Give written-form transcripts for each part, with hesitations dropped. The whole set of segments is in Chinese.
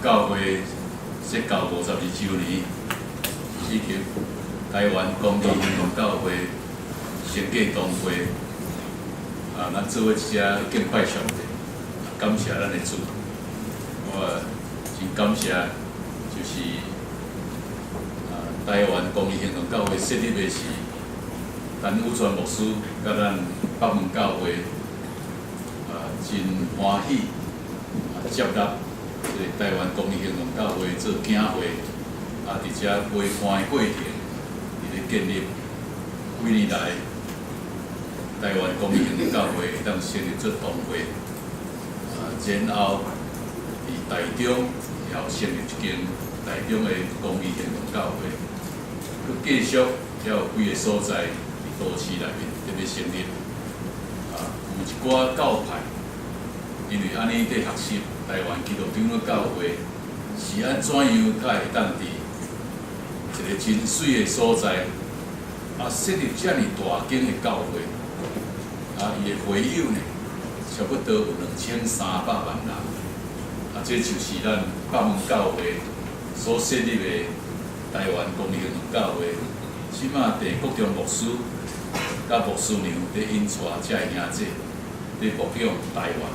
教会设教52周年，以及台湾公益运动教会成果同会，咱做伙一只敬拜上帝，感谢咱的主。我真感谢，就是台湾公益运动教会设立的是陈武全牧师，甲咱北门教会，真欢喜接纳这个台湾公益运动教会做囝会，伫遮陪伴的过程，伫咧建立几年来台湾公益运动教会会当成立做同会，然后伫台中也有成立一间台中的公益运动教会，佮继续也有几个所在伫都市内面特别成立，有一寡教派。因为安尼在学习台湾基督长的教会是安怎样，才会当伫一个真水的所在，设立遮尔大间的教会，伊的会友呢，差不多有2300万人，这就是咱北门教会所设立的台湾公益运动教会，即马地国中牧师甲牧师娘咧引带遮个兄弟咧牧养台湾。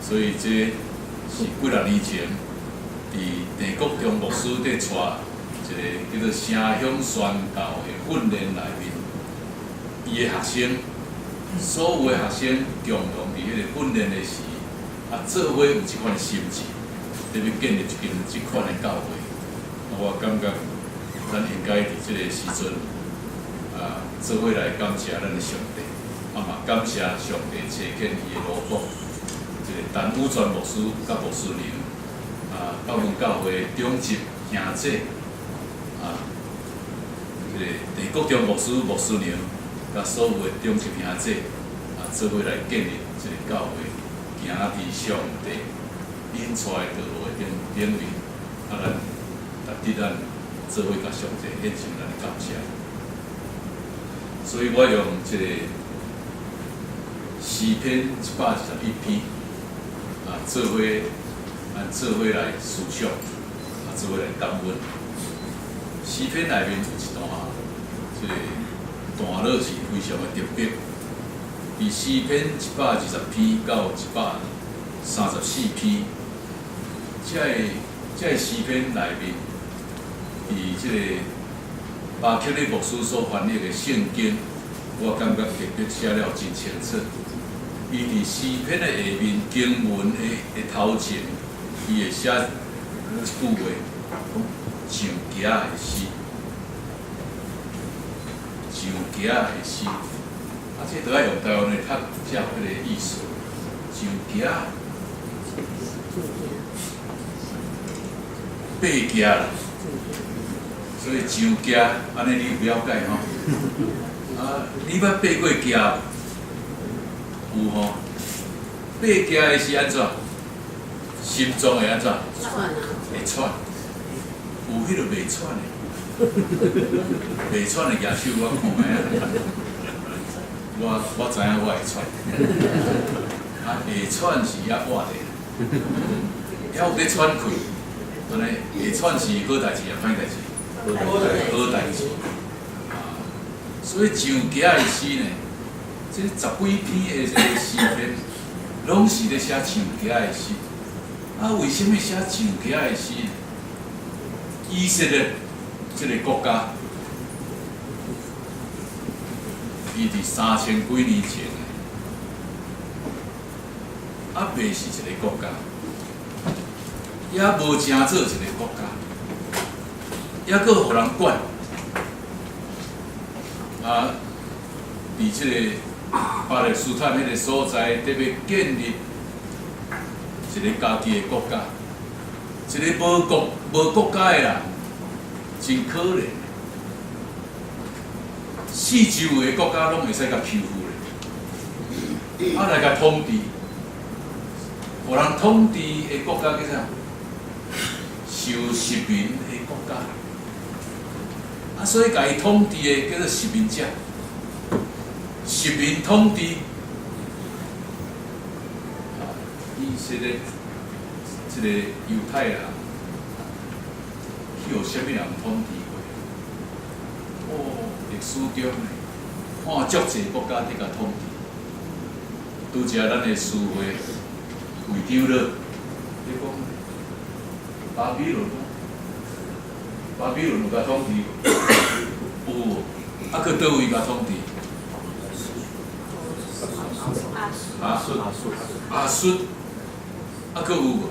所以这是几6年前，伫地国中牧师咧带一个叫做城乡宣教的训练内面，伊的学生，所有的学生共同伫迄个训练的时，做伙有一款的心志，特别建立一间即款的教会。我感觉咱应该伫即个时阵，做伙来感谢咱的上帝，嘛感谢上帝垂见伊的劳苦。陈武全牧师甲牧师娘，北门教会中级兄弟，这个地国中牧师、牧师娘，甲所有的中级兄弟，做伙来建立这个教会，行伫上帝引出的道路的顶面，咱咱做伙甲上帝献上咱的感谢。所以我用这个诗篇121篇。做伙来思想，做伙来感恩。诗篇内面有一段，这个段落是非常的特别。伫诗篇120篇到134篇，这个诗篇内面，伫这个巴克利牧师所翻译的圣经，我感觉特别写了真清楚。伊伫诗篇的下面经文的头前，伊会写一句话，讲上行的诗，上行的诗，这都要用台湾的读才有迄个意思。上行，爬行啦，所以上行，安尼你有了解吼？你捌爬过行无？有吼，爬行的是安怎？心脏会安怎？会喘。有迄个袂喘的，袂喘的举手我看卖啊。我知影我会喘。会喘是遐活的，遐有咧喘气，安尼会喘是好代志也歹代志？好代志。所以上行的诗呢？这10几篇的这个诗篇，拢是咧写上行的诗。为什么写上行的诗？以色列这个国家，伊伫3000几年前，未是一个国家，也无正做一个国家，也阁互人管。伫这个巴勒斯坦迄个所在，特别建立一个家己的国家，一个无国家的人，真可怜。四周围的国家拢会使甲欺负咧，来甲统治，互人统治的国家叫啥？受殖民的国家，所以甲伊统治的叫做殖民者。殖民统治，以色列即个犹太人去互什么人统治过？哦，历史中呢，看足济国家伫甲统治。拄则咱的词汇会长了，你讲巴比伦，巴比伦有甲统治有，啊，去倒位甲统治？阿述，啊，佫有无？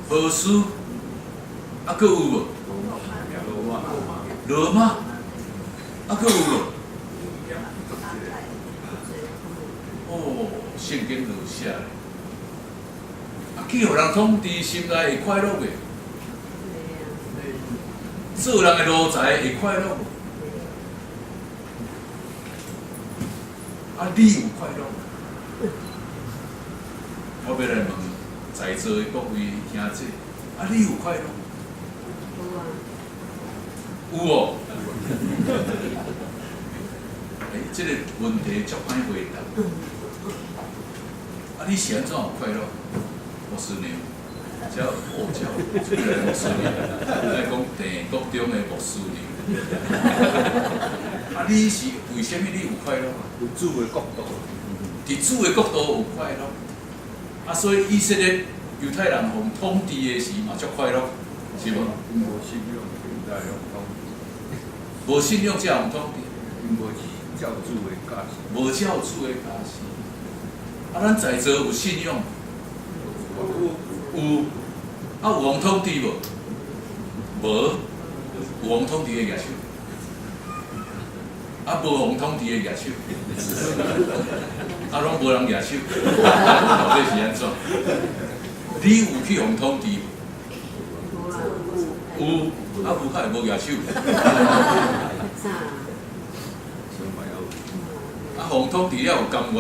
波斯，啊，佫有无？罗马，啊，佫有无？哦，圣经就有写咧，啊，去互人统治，心内会快乐袂？做人的路财会快乐无？啊，你有快乐？我要来问在座的各位兄姐，啊，你有快乐？有哦。这个问题足歹回答。啊，你是安怎有快乐？牧师娘，叫出来牧师娘，来讲地国中的牧师娘。啊，你是为什么你有快乐？有主的角度，伫主的角度有快乐。啊，所以以色列犹太人互统治的时嘛足快乐，是无？无信仰现在用统治，无信仰才互统治。因无照主的教示，无照主的教示。啊，咱在座有信仰？有。啊，有王统治无？无。有王统治的举手。啊，无王统治的举手。啊，拢无人举手。到底是安怎？你有去王统治无？有。啊，有较会无举手。啊，王统治了有甘愿无？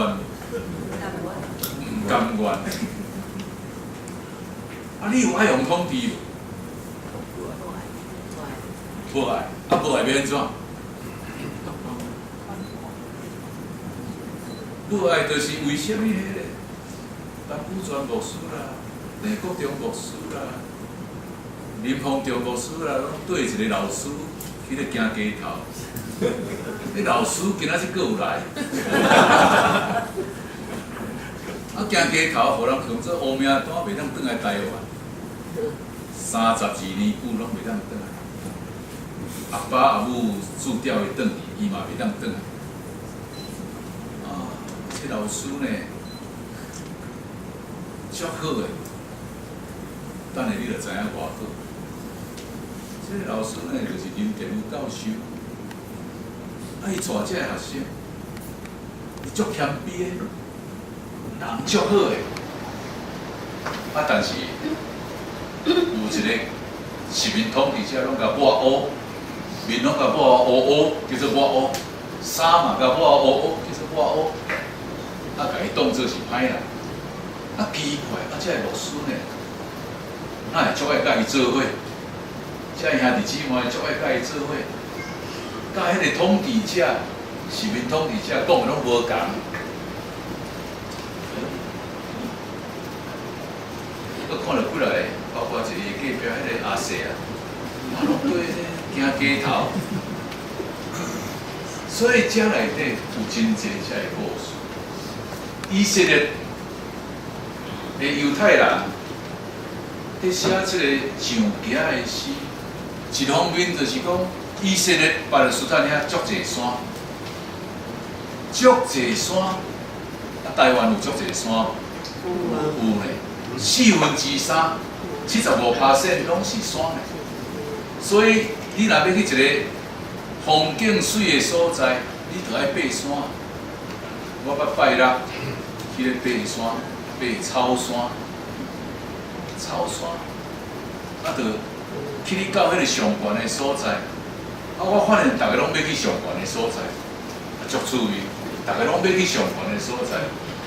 唔甘愿。啊，你有爱王统治无？无爱。啊，无爱要安怎？无爱就是为什么迄个陈武全牧师啦、李国忠牧师啦、林丰忠牧师啦，拢对一个老师去咧行街头。迄老师今仔日佫有来，啊，行街头，互人当作乌名单，袂当转来台湾。32年久拢袂当转来。阿爸阿母注调会转去，伊嘛袂当转来。啊，这老师呢，足好诶，等下你就知影偌好。这老师呢，就是林建武教授。啊！伊带这个学生，伊足谦卑诶，人足好诶。啊，但是有一个实民统治者拢甲抹黑，面拢甲抹黑，叫做抹黑；衫嘛甲抹黑，叫做抹黑。啊，甲伊当作是歹人。啊，奇怪，啊，这个牧师呢，哪会足爱甲伊做伙？这兄弟姊妹足爱甲伊做伙。甲迄个统治者、实民统治者讲的拢无共。我看到几个，包括一个隔壁迄个阿伯啊，拢对行街头。所以遮内底有真侪遮个故事。以色列的犹太人伫写即个上行的诗，一方面就是讲。以色列巴勒斯坦遐足侪山，足侪山，啊，台湾有足侪山，有呢，3/4，75%拢是山呢。所以你若要去一个风景水的所在，你着爱爬山。我捌拜六去咧爬山，爬草山，啊，着去你到迄个上悬的所在。啊！我发现大家拢要去上悬的所在，足趣味。大家拢要去上悬的所在，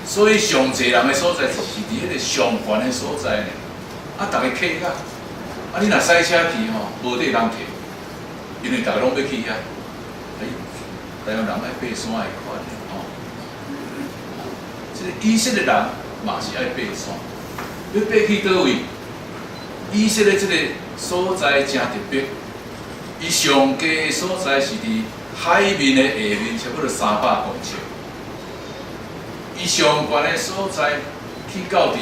所以上济人的所在是伫迄个上悬的所在呢。啊，大家客甲，啊，你若驶车去吼，无地通客，因为大家拢要去遐。台湾人爱爬山的款吼。即个以色列人嘛是爱爬山。要爬去倒位？以色列这个所在真特别，伊上低的所在是伫海面的下面，差不多300公尺。伊上悬的所在去到伫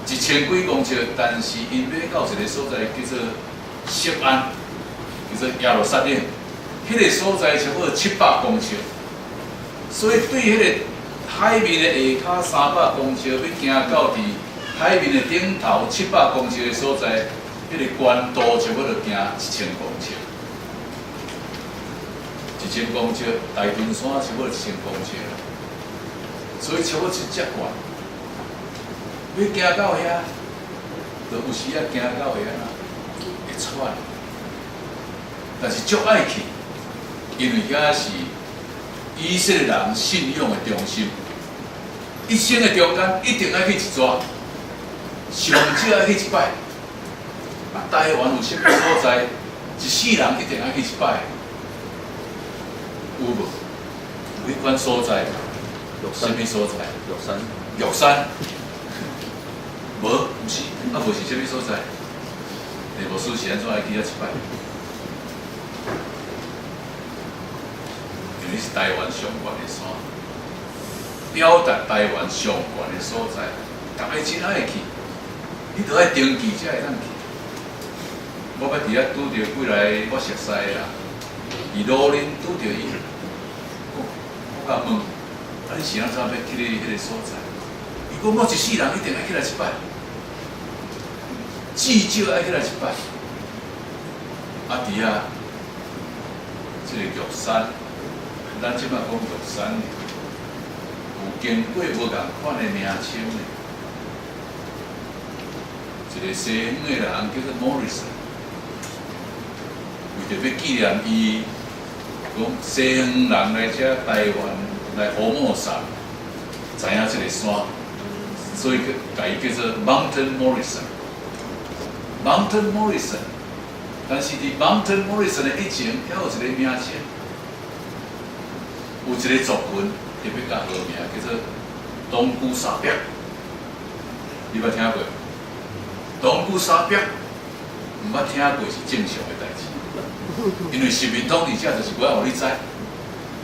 1000几公尺，但是因要到一个所在叫做锡安，叫做耶路撒冷，迄个所在差不多700公尺。所以对迄个海面的下骹300公尺，要行到伫海面的顶头700公尺的所在，迄个悬度差不多行1000公尺。1000公尺，大屯山差不多1000公尺，所以差不多是遮悬。要行到遐，就有时啊行到遐啊，会喘。但是足爱去，因为遐是以色列人信仰的中心。一生的中间一定要去一抓，上少要去一摆。啊，台湾有啥物所在，一世人一定要去一摆。有无？有迄款所在？什么所在？玉山。玉山。无，毋是，啊，无是啥物所在？地无师是安怎爱去遐一摆？因为是台湾上悬的山。表达台湾上悬的所在，大家真爱去，你着爱登记才会当去。我捌伫遐拄着几来我熟悉的人，伫路林拄着伊，我甲问，啊你是安怎要去迄个所在？伊讲我一世人一定爱去来一摆，至少爱去来一摆。啊伫遐，即个玉山，咱即摆讲玉山。有经过无共款的名称呢，一个西方的人叫做 Morrison， 为着要纪念伊，讲西方人来遮台湾来佛摩山，知影这个山，所以甲伊叫做 Mountain Morrison。Mountain Morrison， 但是伫 Mountain Morrison 的以前，还有一个名称，有一个族群。特别较好名叫做东姑沙壁，你捌听过？东姑沙壁，毋捌听过是正常的代志，因为新民党伫遮就是我要互你知，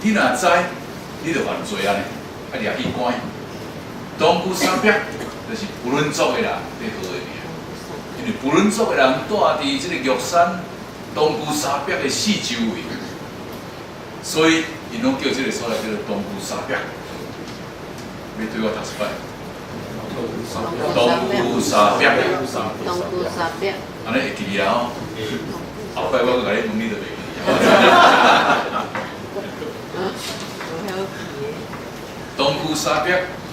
你若知，你就犯罪安尼，啊掠去关。东姑沙壁就是布伦族的人咧好的名，因为布伦族的人住伫即个玉山东姑沙壁的四周围，所以。因拢叫这个所在叫做东姑沙壁，要对我读一摆。东姑沙壁，东姑沙壁，安尼会记啊吼。后摆我甲你问你就袂记。东姑沙壁，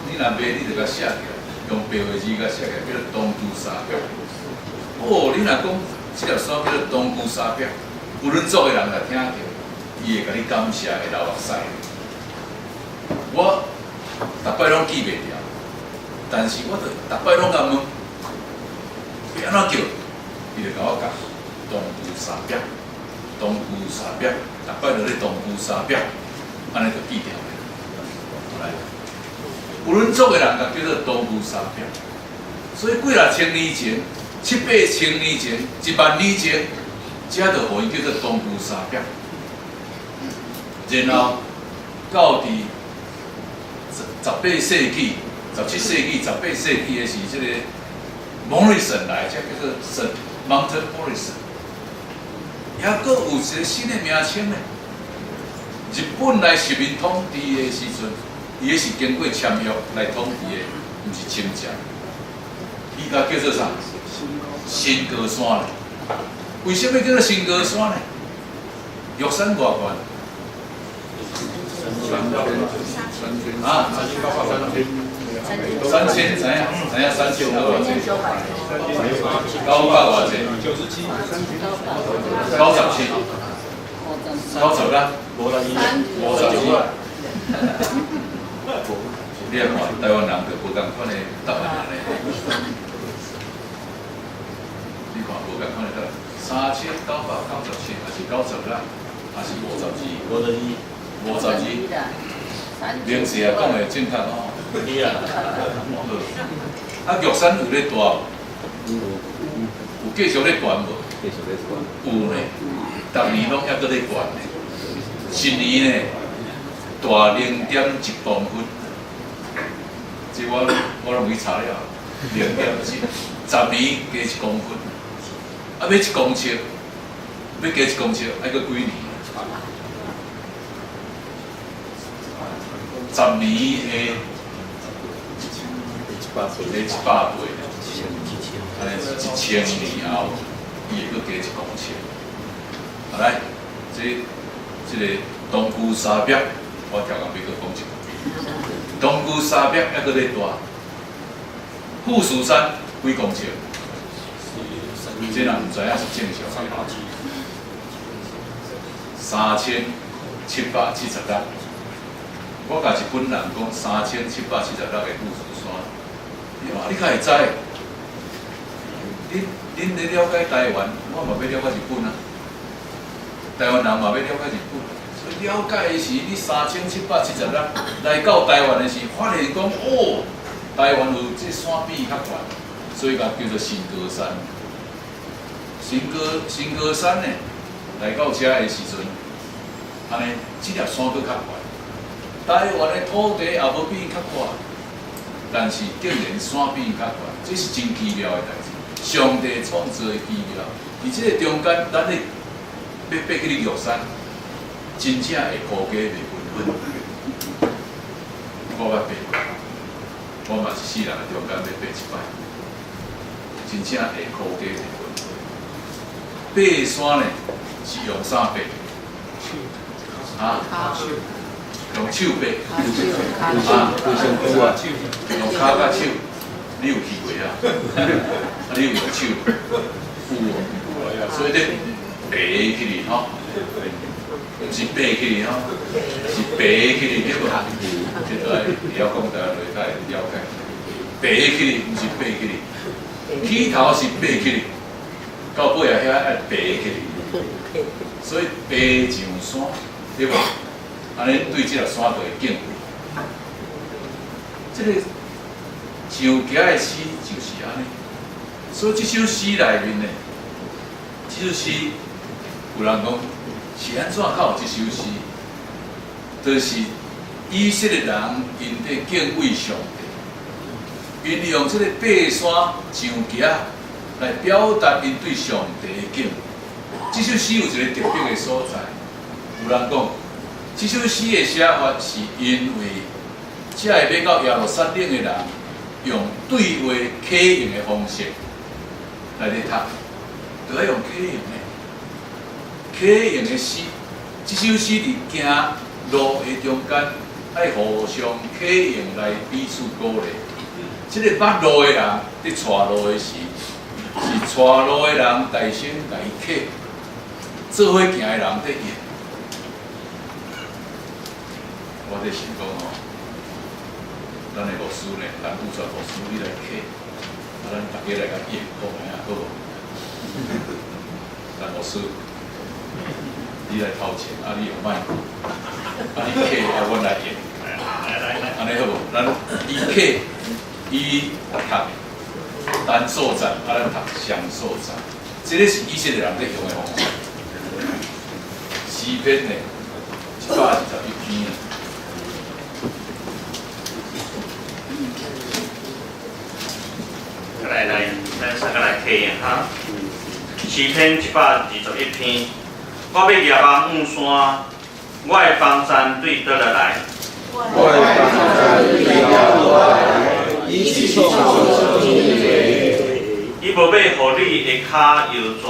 你若袂，你就甲写起来，用白话字甲写起来，叫做东姑沙壁。哦，你若讲这条山叫做东姑沙壁，不论做的人来听着。伊会甲你感谢，会流目屎。我逐摆拢记袂牢，但是我着逐摆拢甲问，要安怎叫？伊就甲我讲东姑沙壁，东姑沙壁，逐摆着咧东姑沙壁，安尼就记条咧。来，布伦族的人就叫做东姑沙壁，所以几啊千年前、7、8千年前、10000年前，遮就互因叫做东姑沙壁。然后到伫18世纪、17世纪、18世纪的是即个 Morrison 来，这叫做 Saint Mountain Morrison。还佫有一个新的名称呢。日本来殖民统治的时阵，伊个是经过签约来统治的，毋是清朝。伊甲叫做啥？新高山咧。为什么叫做新高山呢？玉山偌悬？啊，3000知影3000多少钱？900偌济？97，90啦，52。你看台湾人就无共款的答案咧。你看无共款的答案，3997还是90啦，还是52？52。名字啊，讲的正确哦。啊，玉山有咧大无？有继续咧悬无？继续咧有呢，逐年拢还搁咧悬呢。一年呢，大0.1公分，这我拢去查了，0.1，10年加1公分，啊，要1公尺，要加1公尺，还搁几年？10年的100岁，个100倍，安尼是1000年后，伊会搁加1公尺。好来，这个东区沙壁，我条件要搁讲一下。东区沙壁还搁咧大，富士山几公尺？这人唔知影是正常的。3776。我甲一本人讲3776个富士山，你较会知？恁咧了解台湾，我嘛要了解日本啊。台湾人嘛要了解日本，所以了解的是你3776来到台湾的时，发现讲哦，台湾有这山比较悬，所以甲叫做新歌山。新歌山呢，来到遮的时阵，安尼这粒山搁较悬。台湾的土地也无比伊较宽，但是竟然山比伊较宽，这是真奇妙的代志。上帝创造的奇妙，而这个中间，咱咧要爬去玉山，真正会高低袂分分。我捌爬过，我嘛是世人的中间要爬一摆，真正会高低袂分分。爬山呢是用啥爬？啊？用手爬，用骹甲手，你有去过啊？你有用手？有哦，所以你爬起哩吼，唔是爬起哩吼，是爬起哩，对无？这个了讲大家才会了解。爬起哩，唔是爬起哩，起头是爬起哩，到尾啊遐爱爬起哩，所以爬上山，对无？安尼对这个山就会敬畏。这个上家的诗就是安尼，所以这首诗内面呢，这首诗有人讲是安怎较有这首诗？就是以色列人因在敬畏上帝，因用这个爬山上家来表达因对上帝的敬畏。这首诗有一个特别的所在，有人讲。这首诗的写法是因为，这个要到耶路撒冷的人，用对话启用的方式来咧读，就要用启用的。启用的诗，这首诗伫行路的中间，爱互相启用来彼此鼓励。这个捌路的人伫带路的时，是带路的人大声甲伊启，做伙行的人在用。我在想讲哦，咱的牧师呢，咱武传牧师你来客，咱大家来甲演讲下好无？咱牧师，你来掏钱，你用麦，你客我来演，安尼好无？咱伊客伊读单数站，咱读双数站，这个是以色列人在用的方式。诗篇呢，121篇。来，咱三个来体验哈。诗篇121篇，我要举望望山，我的方山对倒了来。我的方山对倒了来，伊是创造天地。伊无要互你的脚摇拽，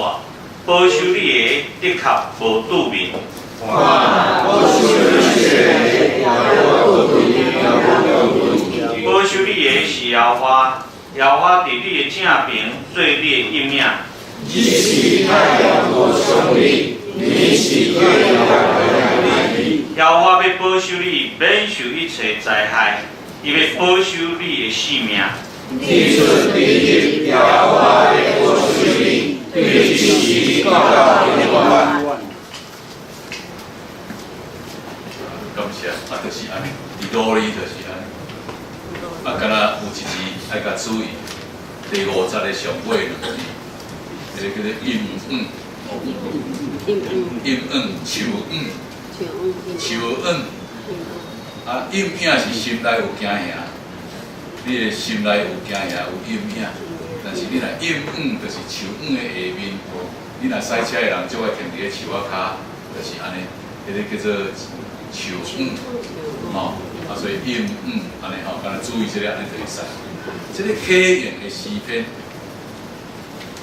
保守你的的确无拄面。保守你的也无拄面，保守你的是摇花。摇花伫你的正边，做你的阴影。日是太阳无伤你，你是月亮的你。摇花要保守你，免受一切灾害，伊要保守你的性命。日出日入，摇花要保守你，对天时到永远。感谢，就是安尼，伫道理就是安尼。第50个上尾两字，迄个叫做阴嗯，阴嗯，树嗯，树嗯，啊，阴影是心内有惊吓，你的心内有惊吓有阴影，但是你若阴嗯，就是树嗯的下面，你若赛车的人就爱停伫个树仔骹，就是安尼，迄个叫做树嗯，吼，啊，所以阴嗯安尼吼，敢若注意这个安尼就会使。这个K言的诗篇，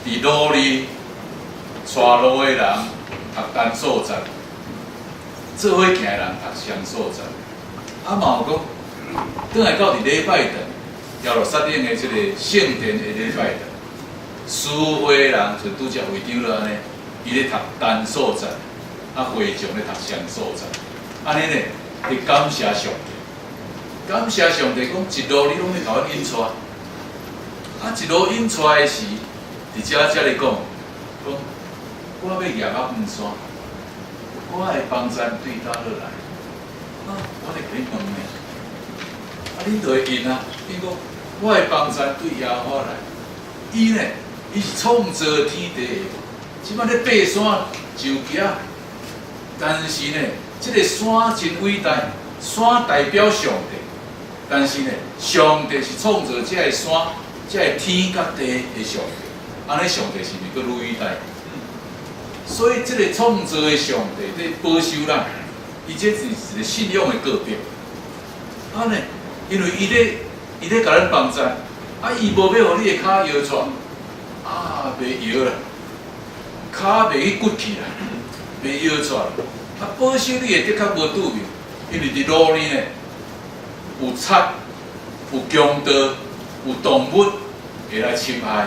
伫路里带路的人读单所在，做伙行的人读双所在。啊，嘛有讲，倒来到伫礼拜堂，亚罗撒冷的这个圣殿的礼拜堂，书会的人就拄则会长了安尼，伊咧读单所在，啊会众咧读双所在，安尼咧，会感谢上帝，感谢上帝讲一路你拢咧甲我引出。啊，一路引出来时，伫遮咧讲，我要行到黄山，我的帮山对倒落来，啊，我咧甲你问呢，啊，恁就会应啊，恁讲我的帮山对耶和华来，伊呢，伊是创造天地的，即摆咧爬山就行，但是呢，即个山真伟大，山代表上帝，但是呢，上帝是创造这个山。这是天甲地的上帝，安尼上帝是毋是阁伟大？所以，这个创造的上帝在保守咱，伊这是一个信仰的个别。啊呢，因为伊咧甲咱帮助，啊，伊无要互你的骹摇出，啊，袂摇啦，骹袂去骨去啦，袂摇出，啊，保守你的的确无拄面，因为伫路里呢，有贼，有强盗。有动物会来侵害，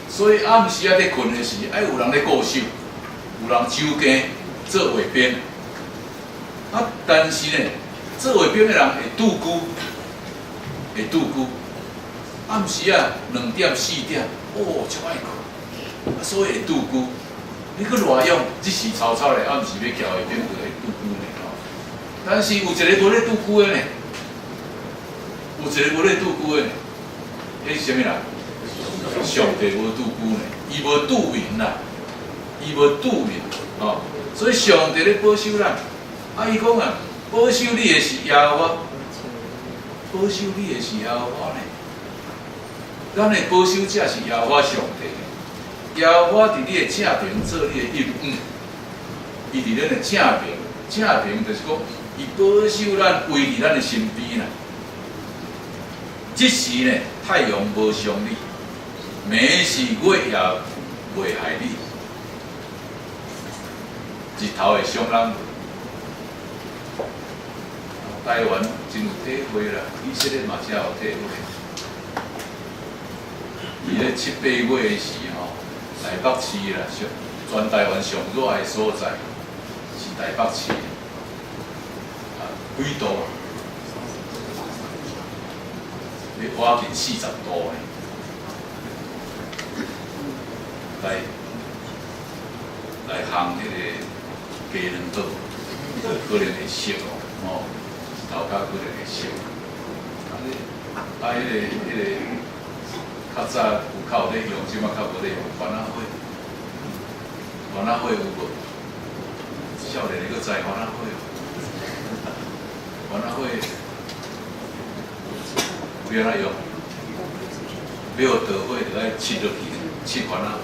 所以暗时咧困的时，爱有人咧固守，有人周间做卫兵。啊，但是呢，做卫兵的人会拄久，会拄久。暗时啊，2点4点，哦，足爱困，啊，所以会拄久。你去偌用，日时草草咧，暗时要交卫兵就会拄久呢吼。但是有一个无咧拄久的呢，有一个无咧拄久的呢。迄是啥物啦？上帝无拄久呢，伊无拄面啦，伊无拄面，吼、所以上帝咧保守咱。啊，伊讲啊，保守你的是耶和华，保守你的是耶和华呢。咱的保守者是耶和华上帝，耶和华伫你的正面做你的阴嗯，伊伫咱的正面就是讲，伊保守咱，围伫咱的身边啦。即时呢，太阳无伤你，暝时月也袂害你，日头会伤人。台湾真有体会啦，以色列嘛才有体会。伊咧7、8月的时吼，台北市啦，全台湾上热的所在是台北市，几度啊？要花近40度呢，来烘迄个鸡卵糕，可能会熟哦，头壳可能会熟。迄个较早有较有咧用，即摆较无咧用，番仔火，番仔火有无？少年你阁知番仔火？番仔火。要安怎用？要稻火就爱切落去，切番仔火。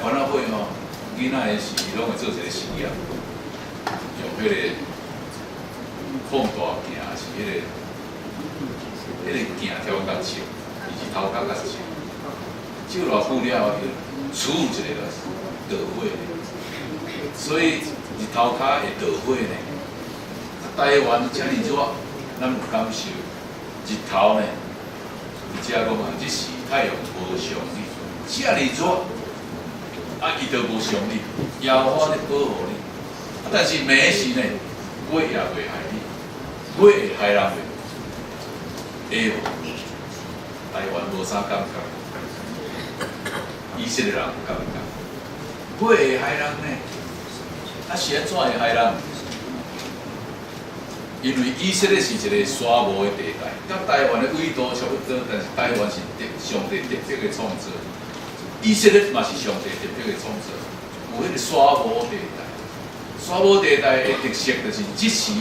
番仔火吼，囡仔的时拢会做一个实验，用迄个放大镜是迄个镜挑甲切，伊是头壳甲切，照偌久了后，就储有一个稻火。所以日头壳会稻火呢。台湾遮尔热，咱有感受。日头呢，而且讲啊，日时太阳无伤你，遮尔热，啊，伊就无伤你，耶和华咧保护你。啊，但是暝时呢，月也袂害你，月会害人袂？会无？台湾无啥感觉，以色列人有感觉，月会害人呢？啊，是安怎会害人？因为以色列是一个沙漠的地带，甲台湾的纬度差不多，但是台湾是上帝特别的创造，以色列嘛是上帝特别的创造，有迄个沙漠地带。沙漠地带的特色就是，即时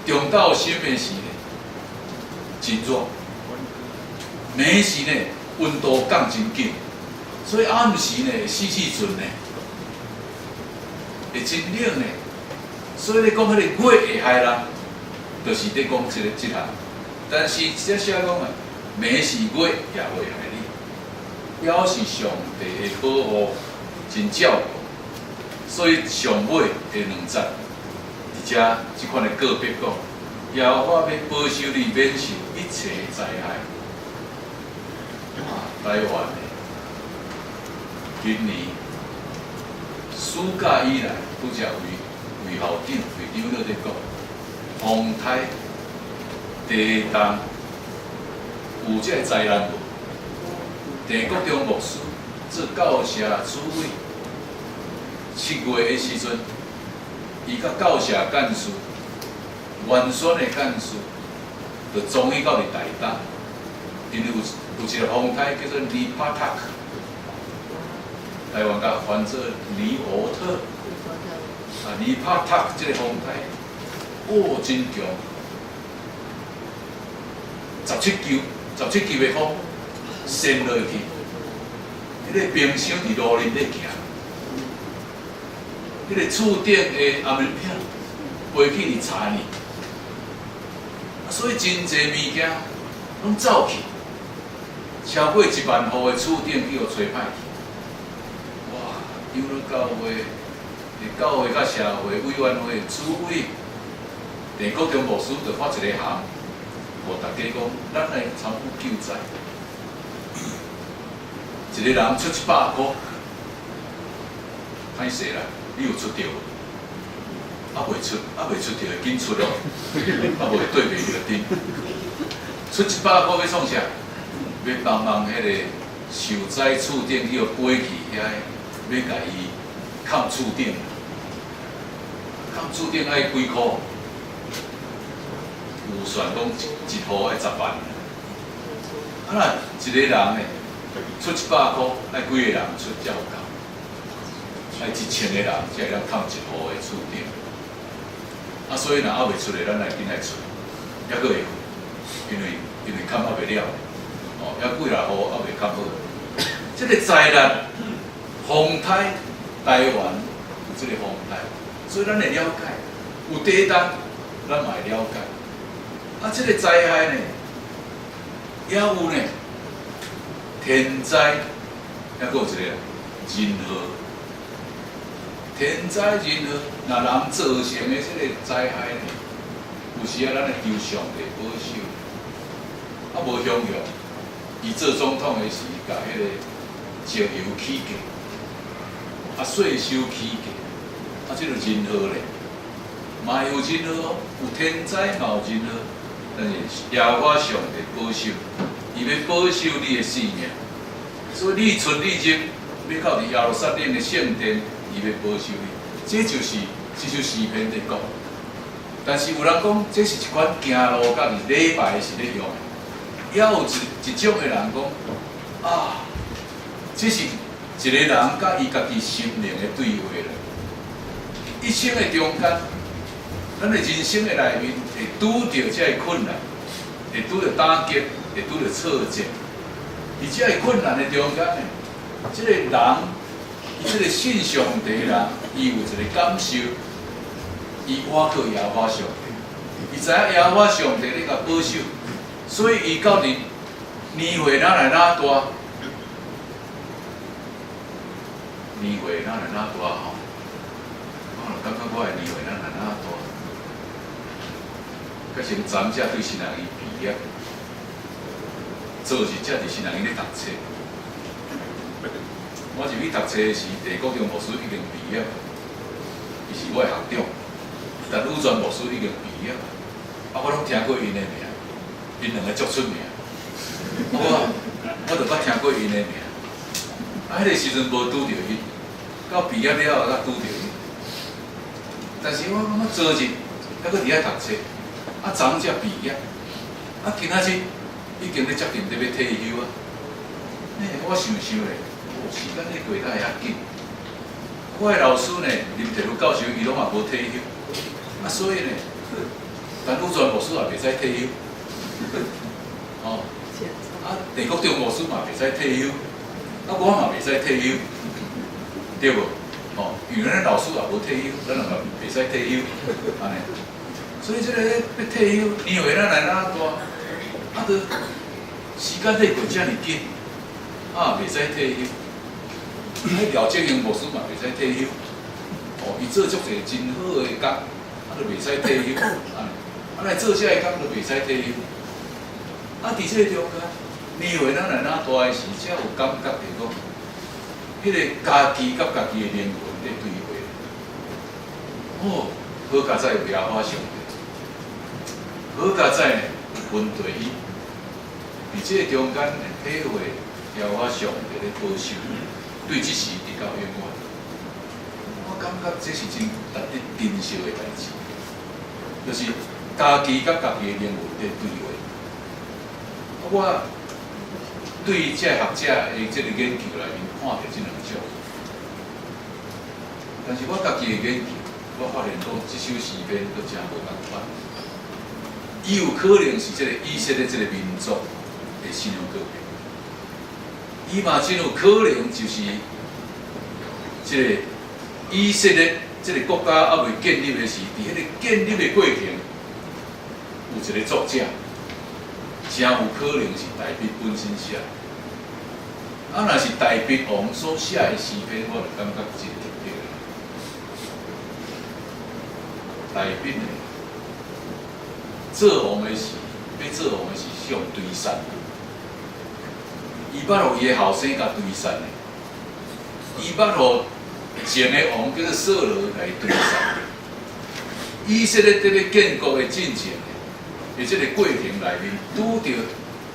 中到深的时呢，真热，暝时呢温度降真紧，所以暗时呢四季春呢会真冷呢。所以你讲迄个月会害人，就是咧讲即项。但是这写讲啊，暝是月也会害你，也是上帝的保护，真照顾。所以上尾的2节，而且即款的告别讲，耶和华要保守你免受一切灾害。台湾的今年暑假以来，拄则为校长、为长老咧讲，风台、地动有这灾难无？地国中牧师做教社主委，7月的时阵，伊甲教社干事、原选的干事，就终于到伫台东，因为有一个风台叫做尼帕塔克，台湾甲翻做尼欧特。尼帕塔这个风台，真强，17级的风扇落去，迄个冰箱伫路林咧行，迄个厝顶的阿明片飞去伫柴呢，所以真侪物件拢走去，超过1万户的厝顶去互吹歹去，哇！长老教会。教会甲社会委员会主委陈国中牧师就发一个函，互大家讲，咱来参与救灾，一个人出100块，歹势啦，你有出着无？未出着会紧出咯，袂对袂着顶。出100块要创啥？要帮忙迄个受灾厝顶去飞去遐，要甲伊扛厝顶。厝顶爱几箍？有算讲一户爱10万。那一个人呢，出100块，爱几个人出才有够？爱1000个人才会当扛1户的厝顶。所以若还袂出的，咱来紧来出，还佫会，因为扛还袂了，还几若户还袂扛好。这个灾难，风台，台湾有这个风台。所以咱会了解，有地动，咱嘛会了解。这个灾害呢，也有呢，天灾，还佫有一个人祸。天灾人祸，若人造成的这个灾害呢，有时咱会求上帝保守。无享用，伊做总统的时，甲迄个石油起价，税收起价。这就人祸咧，嘛有人祸，有天灾嘛有人祸，但是耶和华上帝保守，伊要保守你的性命，所以你出你入，要到耶路撒冷的圣殿，伊要保守你。这就是诗篇在讲。但是有人讲，这是一款行路甲伫礼拜时咧用的，也有一种的人讲，这是一个人甲伊家己心灵的对话啦。一生的中间，咱的人生的内面会拄到这个困难，会拄到打击，会拄到挫折。而这个困难的中间呢，这个人，伊这个信上帝的人，伊有一个感受，伊倚靠耶和华上帝，伊知影耶和华上帝咧甲保守，所以伊到底年岁哪来哪大，年岁哪来哪大吼。感觉我的年岁哪来哪大？甲先昨才对新人伊毕业，昨日才伫新人伊咧读册。我入去读册时，地国中牧师已经毕业，伊是我的学长。但鲁全牧师已经毕业，我拢听过因的名，因两个足出名。我就捌听过因的名。迄个时阵无拄着伊，到毕业了才拄着伊。但是我昨日还搁伫遐读册，啊，昨才毕业，啊，今仔日已经咧接近要退休啊。我想想咧，时间咧过得会遐紧。我的老师呢，林德如教授，伊拢嘛无退休，啊，所以呢，陈武全牧师也袂使退休，哦，啊，地国中牧师嘛袂使退休，啊，我嘛袂使退休，对无？哦，因为咱老师也无退休，咱嘛袂使退休，安尼。所以这个要退休，年岁咱来哪大，啊，都时间咧过遮尔紧，啊，袂使退休。迄廖正英牧师嘛袂使退休，哦，伊做足侪真好诶工，啊，就袂使退休，啊，来做遮个工就袂使退休。啊，伫这个中间，年岁咱来哪大诶时，才有感觉着讲，迄个家己甲家己诶灵魂咧对话。哦，好佳哉有耶和华上帝，好佳哉分对伊，伫这个中间体会耶和华上帝咧保守。对这事直到永远，我感觉这是真值得珍惜的代志，就是家己甲家己的灵魂在对话。我对这学者的这个研究内面看到这两种，但是我家己的研究，我发现讲这首诗篇都真无共款。伊有可能是这个以色列这个民族的信仰革命。伊嘛真有可能就是这个以色列这个国家还未建立的时，伫迄个建立的过程，有一个作者，真有可能是大卫本身写。啊，若是大卫王所写的诗篇，我就感觉真特别。大卫呢，做王的时，要做王的是向对山。伊捌互伊的后生甲对散的，伊捌互前个王叫做扫罗来对散。以色列伫咧建国的进程的即个过程内面，拄着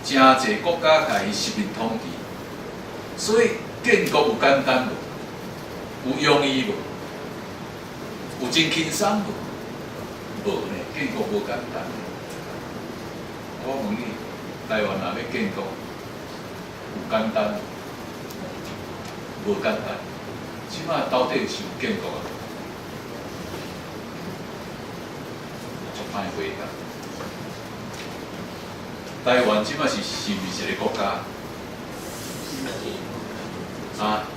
真侪国家甲伊实面统治，所以建国有简单无？有容易无？有真轻松无？无呢，建国无简单。我问你，台湾若要建国？有简单，无简单，即摆到底是有建国啊？足歹回答。台湾即摆是毋是一个国家？啊？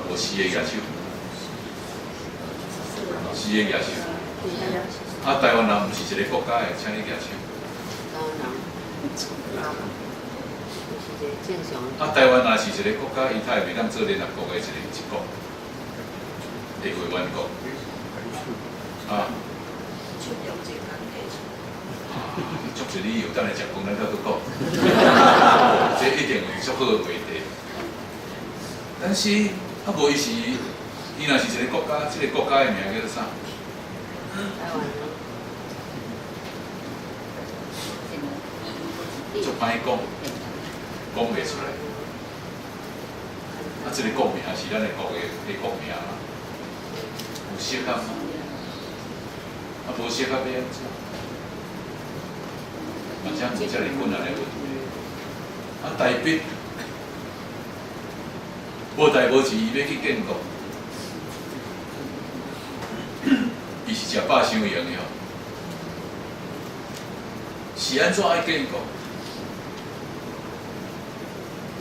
无4个野手，4个野手。啊，台湾人毋是一个国家的，请你野手。啊，台湾若是一个国家，伊才会袂当做联合国的一国，会会员国。啊。足一理由，等下食饭咱再讲。这一定有足好的话题。但是啊，无伊是，伊若是一个国家，这个国家的名叫做啥？足歹讲。讲袂出来，啊，这个国名是咱的国国名嘛，有适合吗？啊，无适合要安怎？反正无遮尔困难的问题。啊，大笔无代无志，伊要去建国，伊是食饱伤闲的吼，是安怎爱建国？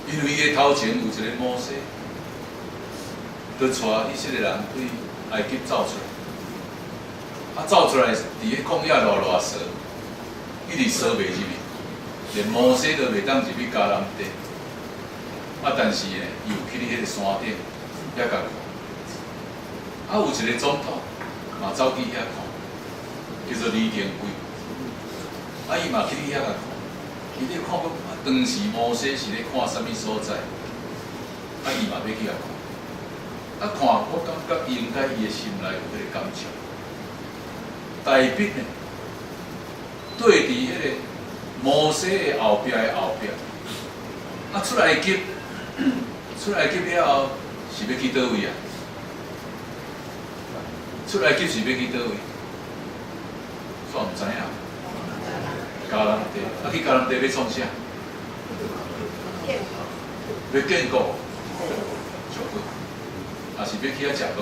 因为伊个头前有一个摩西，就带以色列人对埃及走出来，啊走出来，伫迄旷野偌踅，一直踅袂入去，连摩西都袂当入去迦南地。啊，但是呢，伊有去迄个山顶遐甲看，啊有一个总统嘛走去遐看，叫做李登辉，啊伊嘛去遐甲看，伊咧看讲。当时摩西是咧看啥物所在，啊伊嘛要去遐看，啊看我感觉应该伊的心内有迄个感情。大笔呢，对伫迄个摩西的后壁的后壁，啊出来埃及了后是要去倒位啊？出来埃及是要去倒位？煞毋知影。教人地，去教人地要创啥？要建国，上好，也是要去遐食饭，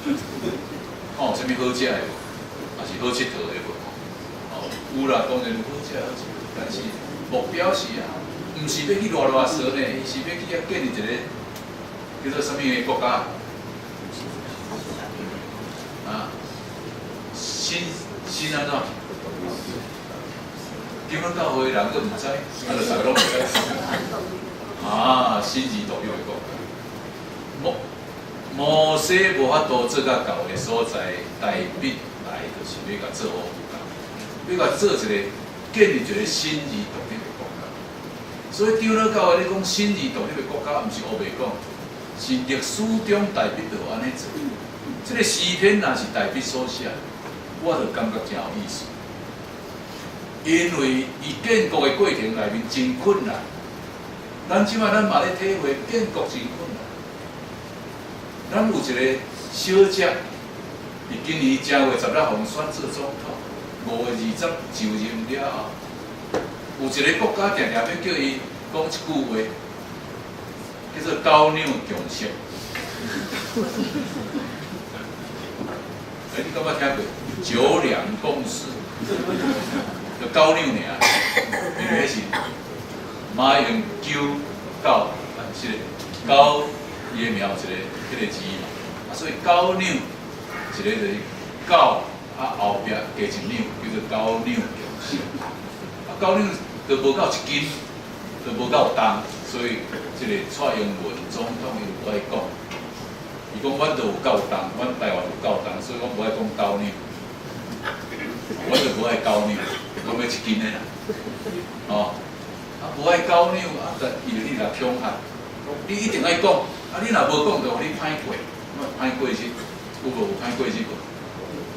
看有啥物好食的无，也是好佚佗的无。有啦，当然有好食好食，但是目标是啊，毋是要去偌踅呢，伊是要去遐建立一个叫做啥物个国家啊？新安怎？基本教会人都毋知，啊，就大家拢毋知。啊，新而独立的国家。摩西无法度做到到的所在，代笔来就是要甲做好国家，要甲做一个建立一个新而独立的国家。所以长老教会咧讲新而独立的国家，毋是乌白讲，是历史中代笔就安尼做。这个诗篇若是代笔所写，我就感觉真有意思。因为伊建国的过程内面真困难，咱即摆咱嘛咧体会建国真困难。咱有一个小姐，伊今年正月16号选做总统，5月20就任了后，有一个国家定定要叫伊讲一句话，叫做九鸟共识。你敢捌听过九两共识？就九鸟尔，因为迄是马用九九，是九伊个名有一个迄个字嘛，所以九鸟一个就是九后壁加一鸟，叫做九鸟共识。九鸟就无够一斤，就无够重，所以即个蔡英文总统伊有爱讲，伊讲阮就有够重，阮台湾有够重，所以我无爱讲九鸟，我就无爱九鸟。讲要一斤的啦，无爱九鸟但伊就你来恐吓，你一定爱讲，你若无讲，就互你歹过，歹过日，有无有歹过日无？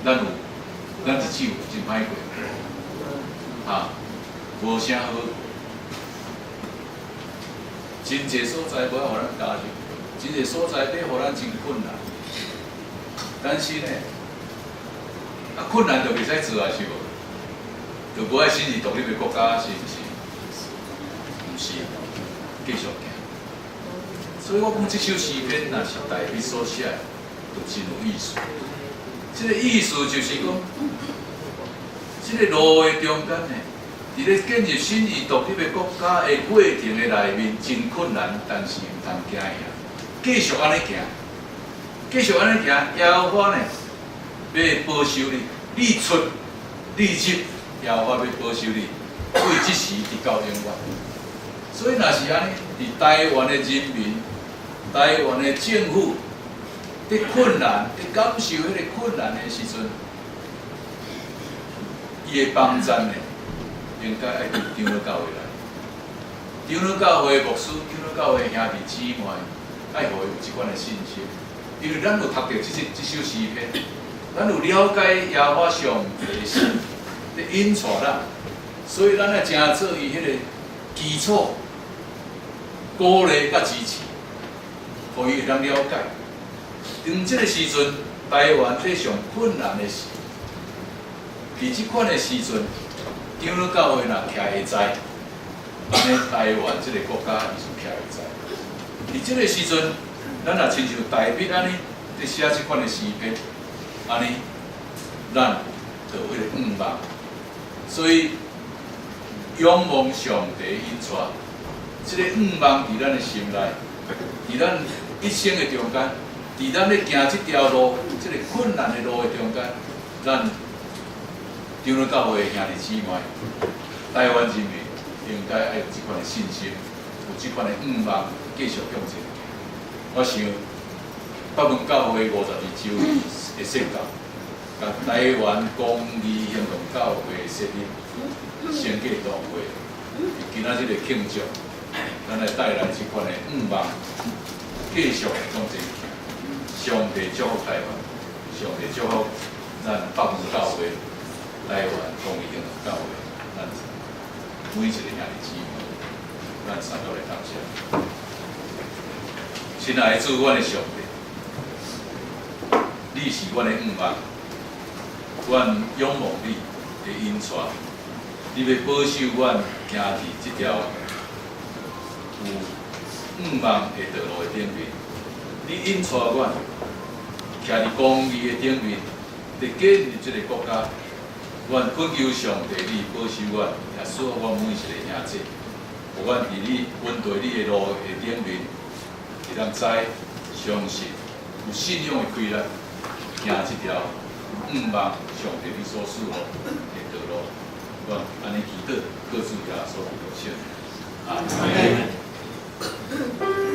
咱有，咱一手真歹过，无啥好。真侪所在无爱互咱加入，真侪所在要互咱真困难。但是呢，困难就袂使做啊，是无？就无爱新而独立的国家，是毋是？毋是，继续行。所以我讲，这首诗篇若是代笔所写，就真有意思。这个意思就是讲，这个路的中间呢，伫咧建立新而独立的国家的过程的内面，真困难，但是毋通惊呀。继续安尼行，继续安尼行，耶和华呢，要保守你，你出，你入。耶和华要保守你，为即时直到永远。所以若是安尼，伫台湾的人民、台湾的政府，伫困难、伫感受迄个困难的时阵，伊的帮赞呢，应该爱对长老教会来。长老教会的牧师、长老教会的兄弟姊妹，爱互伊有即款的信心，因为咱有读到即首诗篇，咱有了解耶和华上帝的心。引带咱，所以咱要真做伊迄个基础、鼓励甲支持，互伊会当了解。当即个时阵，台湾在上困难的时，伫即款的时阵，长老教会若徛会在，安尼台湾即个国家伊就徛会在。伫即个时阵，咱若亲像代笔安尼，伫写即款的诗篇，安尼，咱就有迄个盼望。所以，仰望上帝引带，即个盼望伫咱的心内，伫咱一生的中间，伫咱咧行即条路，即个困难的路的中间，咱长老教会的兄弟姊妹，台湾人民应该爱有即款的信心，有即款的盼望，继续向前。我想，北门教会52周年的圣教。甲台湾公义行动教会设立先计大会，今仔日的庆祝，咱来带来即款的盼望，继续往前行。上帝祝福台湾，上帝祝福咱北门教会、台湾公义行动教会，咱每一个兄弟姊妹，咱三个来感谢。亲爱的主，阮的上帝，你是阮的盼望。阮仰望你，的引带，你要保守阮行伫即条有5万的道路的顶面，你引带阮徛伫公义的顶面，伫建立即个国家。阮恳求上帝，你保守阮，也使阮每一个兄弟，互阮伫你稳对你的路的顶面，会当知相信有信仰的规律，行即条5万上帝你所赐的道路。阮安尼祈祷，各自耶稣基督的名。阿门。